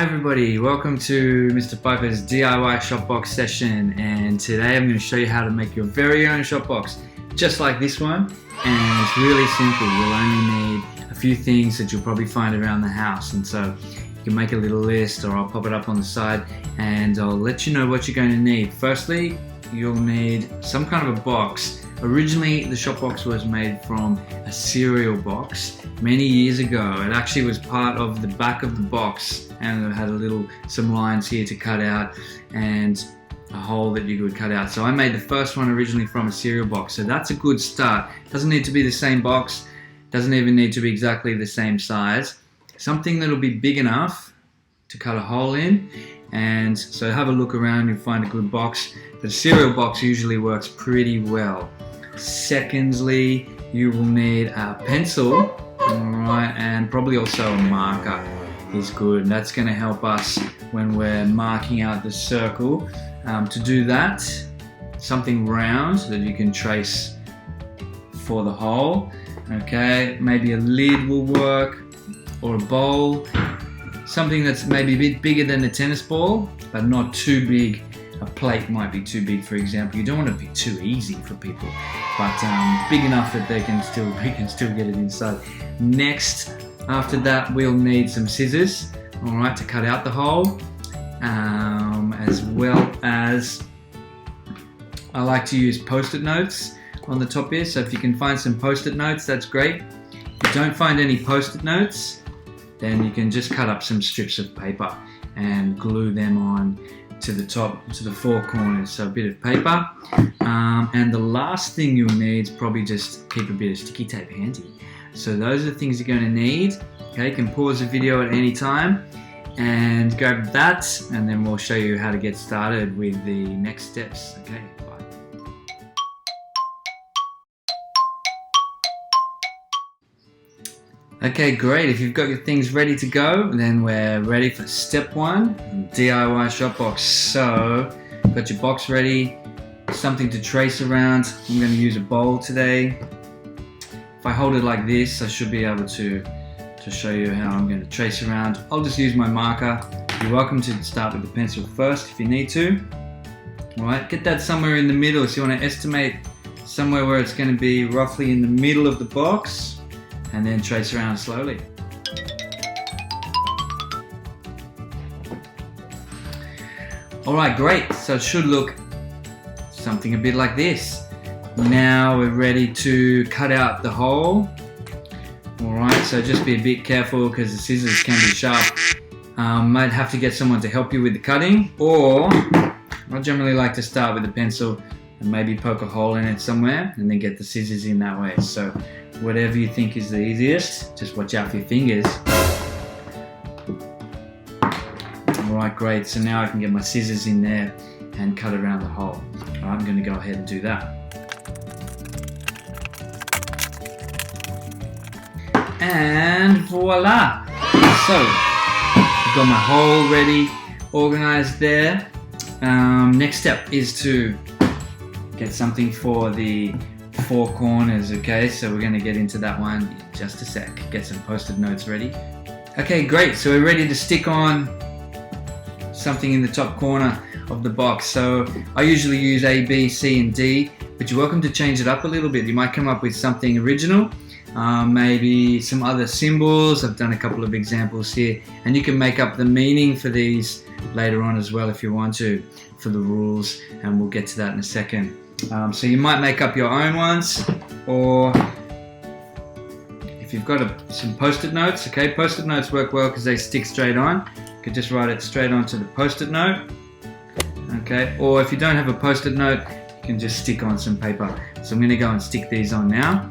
Hi everybody, welcome to Mr. Piper's DIY Shopbox session, and today I'm going to show you how to make your very own Shopbox just like this one. And it's really simple. You'll only need a few things that you'll probably find around the house, and so you can make a little list, or I'll pop it up on the side and I'll let you know what you're going to need. Firstly, you'll need some kind of a box. Originally the Shopbox was made from a cereal box many years ago. It actually was part of the back of the box, and it had some lines here to cut out and a hole that you could cut out. So I made the first one originally from a cereal box, so that's a good start. Doesn't need to be the same box, doesn't even need to be exactly the same size. Something that'll be big enough to cut a hole in. And so have a look around, you'll find a good box. The cereal box usually works pretty well. Secondly, you will need a pencil, alright, and probably also a marker is good. That's going to help us when we're marking out the circle. To do that, something round that you can trace for the hole. Okay, maybe a lid will work, or a bowl. Something that's maybe a bit bigger than a tennis ball, but not too big. A plate might be too big, for example. You don't want to be too easy for people, but big enough that we can still get it inside. Next, after that, we'll need some scissors, all right, to cut out the hole, as well as I like to use Post-it notes on the top here. So if you can find some Post-it notes, that's great. If you don't find any Post-it notes, then you can just cut up some strips of paper and glue them on to the top, to the four corners, so a bit of paper. And the last thing you'll need is probably just keep a bit of sticky tape handy. So those are the things you're going to need. Okay, you can pause the video at any time and grab that, and then we'll show you how to get started with the next steps. Okay, bye. Okay, great. If you've got your things ready to go, then we're ready for step one, DIY Shopbox. So, got your box ready, something to trace around. I'm going to use a bowl today. If I hold it like this, I should be able to show you how I'm going to trace around. I'll just use my marker. You're welcome to start with the pencil first if you need to. Alright, get that somewhere in the middle. So you want to estimate somewhere where it's going to be roughly in the middle of the box, and then trace around slowly. Alright, great. So it should look something a bit like this. Now we're ready to cut out the hole. Alright, so just be a bit careful because the scissors can be sharp. Might have to get someone to help you with the cutting, or I generally like to start with the pencil and maybe poke a hole in it somewhere and then get the scissors in that way. So whatever you think is the easiest, just watch out for your fingers. Alright, great. So now I can get my scissors in there and cut around the hole. Alright, I'm going to go ahead and do that. And voila! So, I've got my hole ready, organized there. Next step is to get something for the four corners. Okay, so we're going to get into that one in just a sec. Get some Post-it notes ready. Okay, great. So we're ready to stick on something in the top corner of the box. So I usually use A, B, C, and D, but you're welcome to change it up a little bit. You might come up with something original, maybe some other symbols. I've done a couple of examples here, and you can make up the meaning for these later on as well if you want to, for the rules, and we'll get to that in a second. So you might make up your own ones, or if you've got some Post-it notes. Okay, Post-it notes work well because they stick straight on. You could just write it straight onto the Post-it note. Okay, or if you don't have a Post-it note, you can just stick on some paper. So I'm going to go and stick these on now.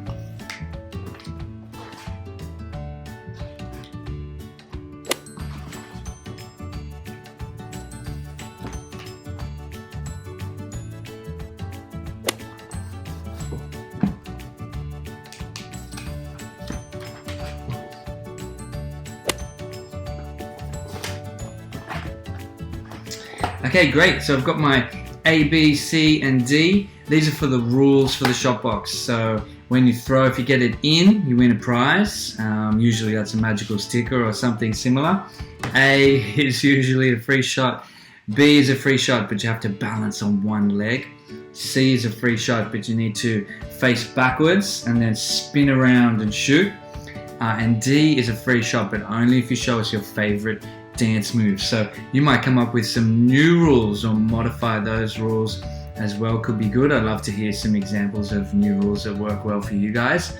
Okay, great. So I've got my A, B, C, and D. These are for the rules for the Shopbox. So when you throw, if you get it in, you win a prize. Usually that's a magical sticker or something similar. A is usually a free shot. B is a free shot, but you have to balance on one leg. C is a free shot, but you need to face backwards and then spin around and shoot. And D is a free shot, but only if you show us your favorite dance moves. So you might come up with some new rules or modify those rules as well. Could be good. I'd love to hear some examples of new rules that work well for you guys.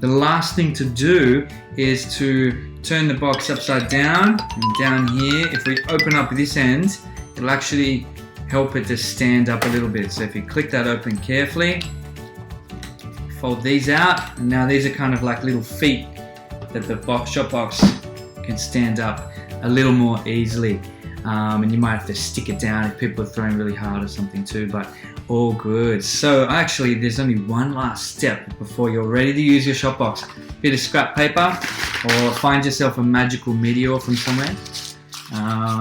The last thing to do is to turn the box upside down, and down here, if we open up this end, it'll actually help it to stand up a little bit. So if you click that open carefully, fold these out, and now these are kind of like little feet that the shot box can stand up a little more easily. And you might have to stick it down if people are throwing really hard or something too, but all good. So actually there's only one last step before you're ready to use your shot box. Bit of scrap paper, or find yourself a magical meteor from somewhere.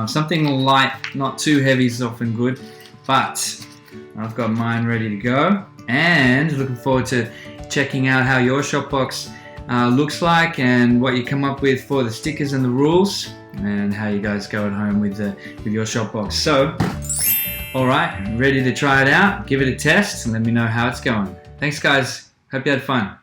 Something light, not too heavy is often good, but I've got mine ready to go, and looking forward to checking out how your shot box looks like and what you come up with for the stickers and the rules, and how you guys go at home with your shot box. So, alright, ready to try it out? Give it a test and let me know how it's going. Thanks guys, hope you had fun.